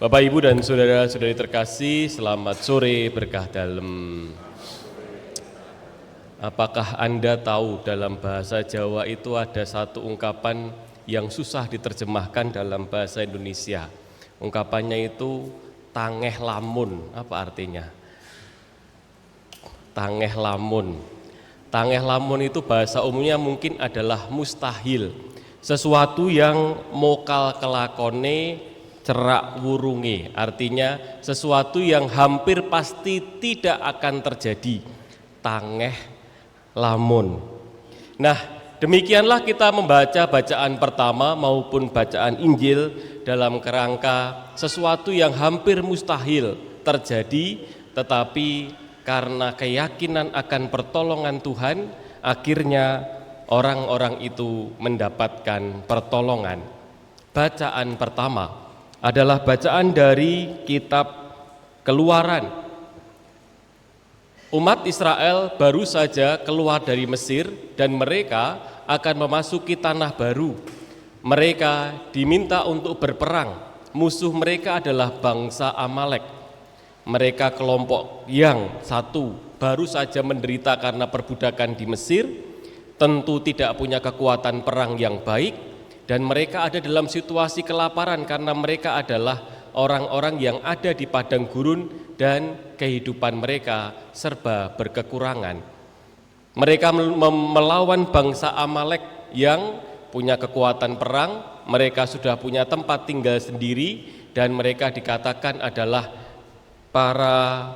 Bapak, Ibu, dan saudara-saudari terkasih, selamat sore berkah dalam. Apakah Anda tahu dalam bahasa Jawa itu ada satu ungkapan yang susah diterjemahkan dalam bahasa Indonesia? Ungkapannya itu tangeh lamun. Apa artinya? Tangeh lamun. Tangeh lamun itu bahasa umumnya mungkin adalah mustahil. Sesuatu yang mokal kelakone cerak wurunge, artinya sesuatu yang hampir pasti tidak akan terjadi. Tangeh lamun. Nah, demikianlah kita membaca bacaan pertama maupun bacaan Injil dalam kerangka sesuatu yang hampir mustahil terjadi, tetapi karena keyakinan akan pertolongan Tuhan, akhirnya orang-orang itu mendapatkan pertolongan. Bacaan pertama adalah bacaan dari kitab Keluaran. Umat Israel baru saja keluar dari Mesir dan mereka akan memasuki tanah baru. Mereka diminta untuk berperang. Musuh mereka adalah bangsa Amalek. Mereka kelompok yang satu baru saja menderita karena perbudakan di Mesir, tentu tidak punya kekuatan perang yang baik, dan mereka ada dalam situasi kelaparan karena mereka adalah orang-orang yang ada di padang gurun dan kehidupan mereka serba berkekurangan. Mereka melawan bangsa Amalek yang punya kekuatan perang, mereka sudah punya tempat tinggal sendiri, dan mereka dikatakan adalah para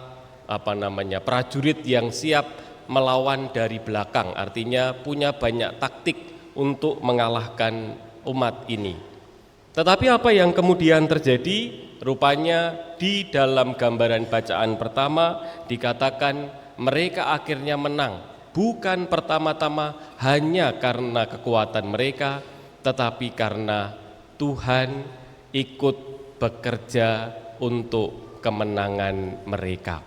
prajurit yang siap melawan dari belakang, artinya punya banyak taktik untuk mengalahkan umat ini. Tetapi apa yang kemudian terjadi? Rupanya di dalam gambaran bacaan pertama dikatakan mereka akhirnya menang, bukan pertama-tama hanya karena kekuatan mereka, tetapi karena Tuhan ikut bekerja untuk kemenangan mereka.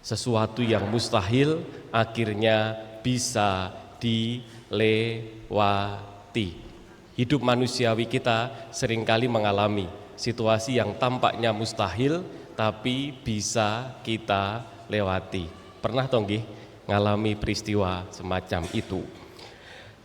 Sesuatu yang mustahil akhirnya bisa dilewati. Hidup manusiawi kita seringkali mengalami situasi yang tampaknya mustahil tapi bisa kita lewati. Pernah toh nggih ngalami peristiwa semacam itu?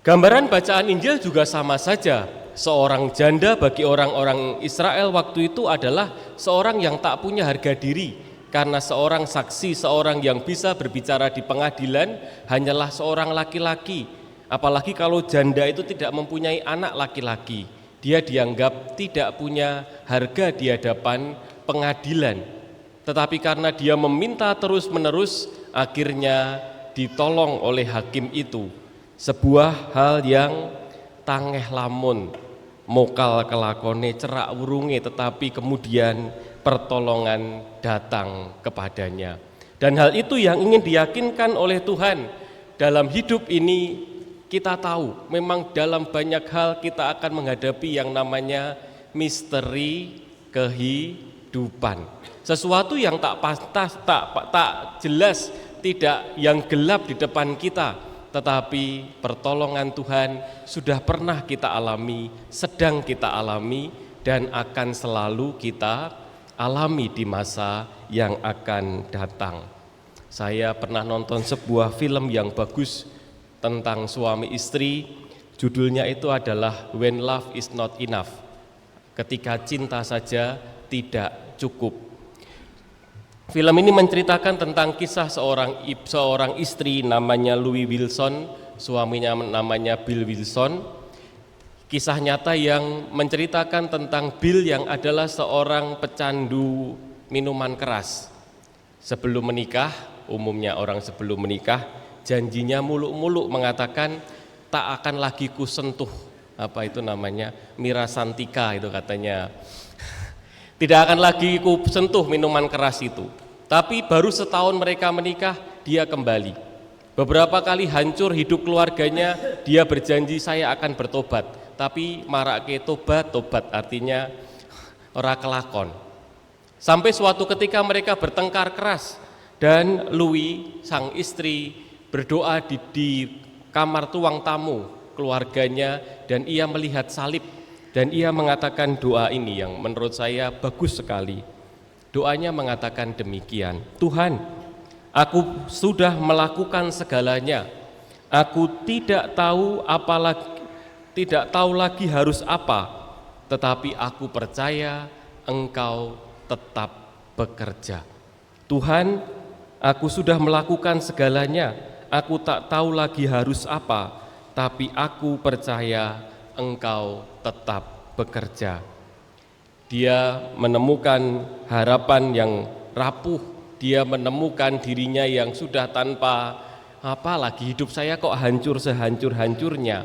Gambaran bacaan Injil juga sama saja. Seorang janda bagi orang-orang Israel waktu itu adalah seorang yang tak punya harga diri, karena seorang saksi, seorang yang bisa berbicara di pengadilan hanyalah seorang laki-laki. Apalagi kalau janda itu tidak mempunyai anak laki-laki, dia dianggap tidak punya harga di hadapan pengadilan. Tetapi karena dia meminta terus-menerus, akhirnya ditolong oleh hakim itu. Sebuah hal yang tangeh lamun, mokal kelakone cerak wurunge, tetapi kemudian pertolongan datang kepadanya. Dan hal itu yang ingin diyakinkan oleh Tuhan dalam hidup ini. Kita tahu memang dalam banyak hal kita akan menghadapi yang namanya misteri kehidupan. Sesuatu yang tak pantas, tak jelas, tidak yang gelap di depan kita, tetapi pertolongan Tuhan sudah pernah kita alami, sedang kita alami, dan akan selalu kita alami di masa yang akan datang. Saya pernah nonton sebuah film yang bagus tentang suami istri, judulnya itu adalah When Love Is Not Enough, ketika cinta saja tidak cukup. Film ini menceritakan tentang kisah seorang istri namanya Louis Wilson, suaminya namanya Bill Wilson. Kisah nyata yang menceritakan tentang Bill yang adalah seorang pecandu minuman keras. Sebelum menikah, umumnya orang sebelum menikah janjinya muluk-muluk mengatakan tak akan lagi kusentuh mirasantika itu katanya. Tidak akan lagi kusentuh minuman keras itu. Tapi baru setahun mereka menikah, dia kembali. Beberapa kali hancur hidup keluarganya, dia berjanji saya akan bertobat. Tapi marake tobat artinya ora kelakon. Sampai suatu ketika mereka bertengkar keras dan Louis sang istri berdoa di kamar tuang tamu keluarganya dan ia melihat salib Dan ia mengatakan doa ini yang menurut saya bagus sekali. Doanya mengatakan demikian, Tuhan, aku sudah melakukan segalanya. Aku tidak tahu lagi harus apa, tetapi aku percaya Engkau tetap bekerja. Tuhan, aku sudah melakukan segalanya. Aku tak tahu lagi harus apa, tapi aku percaya Engkau tetap bekerja. Dia menemukan harapan yang rapuh, dia menemukan dirinya yang sudah tanpa apalagi, hidup saya kok hancur sehancur-hancurnya.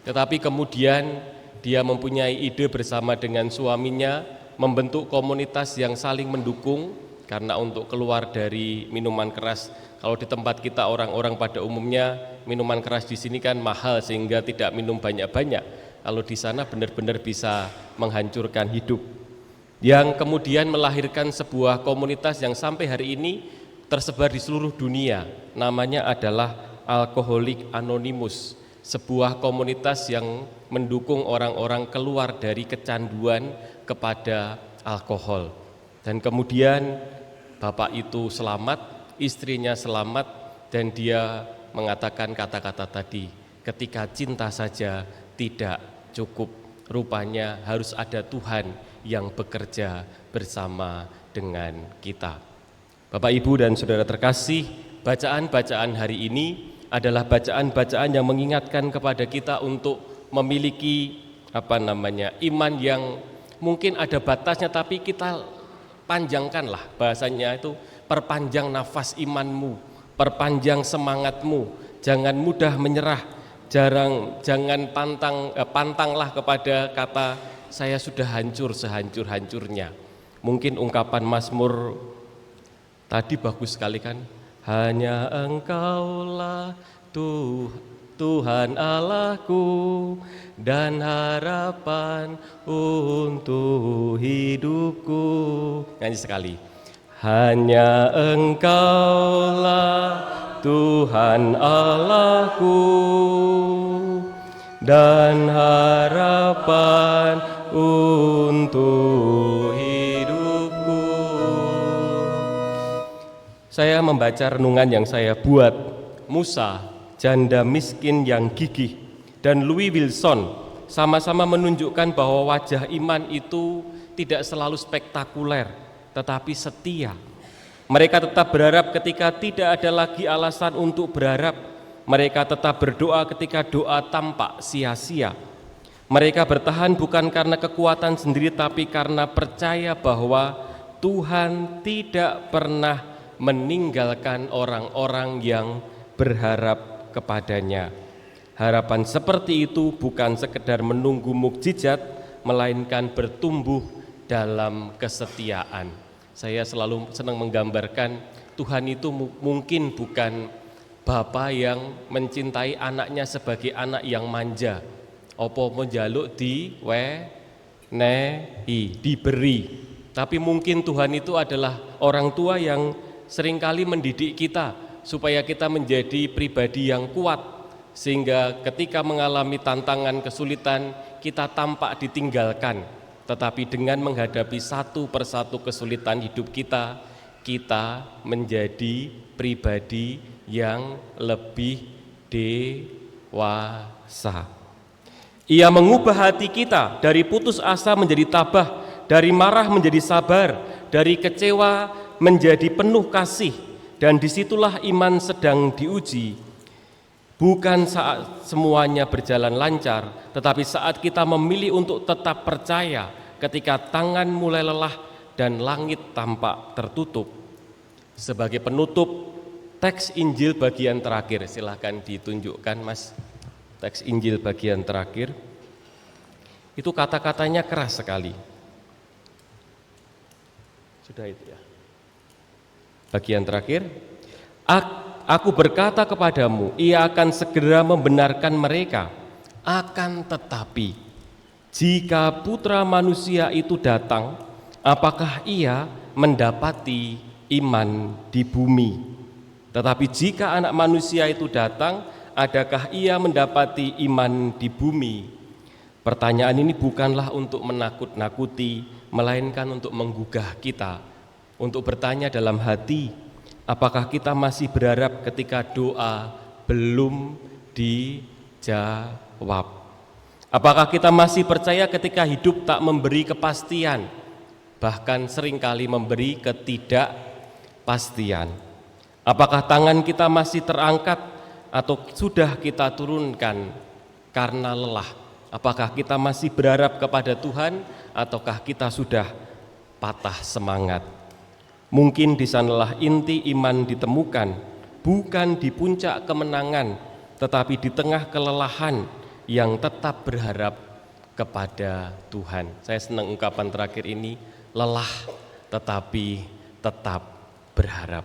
Tetapi kemudian dia mempunyai ide bersama dengan suaminya membentuk komunitas yang saling mendukung, karena untuk keluar dari minuman keras, kalau di tempat kita orang-orang pada umumnya minuman keras di sini kan mahal sehingga tidak minum banyak-banyak. Kalau di sana benar-benar bisa menghancurkan hidup. Yang kemudian melahirkan sebuah komunitas yang sampai hari ini tersebar di seluruh dunia. Namanya adalah Alcoholic Anonymous, sebuah komunitas yang mendukung orang-orang keluar dari kecanduan kepada alkohol. Dan kemudian bapak itu selamat, istrinya selamat, dan dia mengatakan kata-kata tadi, ketika cinta saja tidak cukup, rupanya harus ada Tuhan yang bekerja bersama dengan kita. Bapak, Ibu, dan saudara terkasih, bacaan-bacaan hari ini adalah bacaan-bacaan yang mengingatkan kepada kita untuk memiliki iman yang mungkin ada batasnya, tapi kita panjangkanlah, bahasanya itu perpanjang nafas imanmu, perpanjang semangatmu, jangan mudah menyerah, jangan pantanglah kepada kata saya sudah hancur sehancur-hancurnya. Mungkin ungkapan Mazmur tadi bagus sekali kan, hanya Engkaulah Tuhan Allahku dan harapan untuk hidupku. Nyanyi sekali. Hanya Engkaulah Tuhan Allahku dan harapan untuk hidupku. Saya membaca renungan yang saya buat, Musa, janda miskin yang gigih, dan Louis Wilson sama-sama menunjukkan bahwa wajah iman itu tidak selalu spektakuler, tetapi setia. Mereka tetap berharap ketika tidak ada lagi alasan untuk berharap. Mereka tetap berdoa ketika doa tampak sia-sia. Mereka bertahan bukan karena kekuatan sendiri, tapi karena percaya bahwa Tuhan tidak pernah meninggalkan orang-orang yang berharap kepadanya. Harapan seperti itu bukan sekedar menunggu mukjizat, melainkan bertumbuh dalam kesetiaan. Saya selalu senang menggambarkan Tuhan itu mungkin bukan Bapa yang mencintai anaknya sebagai anak yang manja, opo menjaluk diberi. Tapi mungkin Tuhan itu adalah orang tua yang seringkali mendidik kita supaya kita menjadi pribadi yang kuat, sehingga ketika mengalami tantangan kesulitan kita tampak ditinggalkan. Tetapi dengan menghadapi satu persatu kesulitan hidup kita menjadi pribadi yang lebih dewasa. Ia mengubah hati kita dari putus asa menjadi tabah, dari marah menjadi sabar, dari kecewa menjadi penuh kasih. Dan disitulah iman sedang diuji. Bukan saat semuanya berjalan lancar, tetapi saat kita memilih untuk tetap percaya ketika tangan mulai lelah dan langit tampak tertutup. Sebagai penutup, teks Injil bagian terakhir, silahkan ditunjukkan Mas. Teks Injil bagian terakhir, itu kata-katanya keras sekali. Sudah itu ya. Bagian terakhir, aku berkata kepadamu, ia akan segera membenarkan mereka. Akan tetapi, jika Putra Manusia itu datang, apakah ia mendapati iman di bumi? Tetapi jika Anak Manusia itu datang, adakah ia mendapati iman di bumi? Pertanyaan ini bukanlah untuk menakut-nakuti, melainkan untuk menggugah kita, untuk bertanya dalam hati, apakah kita masih berharap ketika doa belum dijawab? Apakah kita masih percaya ketika hidup tak memberi kepastian, bahkan seringkali memberi ketidakpastian? Apakah tangan kita masih terangkat atau sudah kita turunkan karena lelah? Apakah kita masih berharap kepada Tuhan ataukah kita sudah patah semangat? Mungkin di sanalah inti iman ditemukan, bukan di puncak kemenangan, tetapi di tengah kelelahan yang tetap berharap kepada Tuhan. Saya senang ungkapan terakhir ini, lelah tetapi tetap berharap.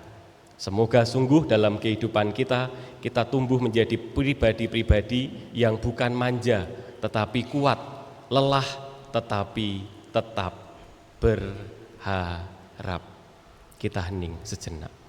Semoga sungguh dalam kehidupan kita tumbuh menjadi pribadi-pribadi yang bukan manja, tetapi kuat, lelah tetapi tetap berharap. Kita hening sejenak.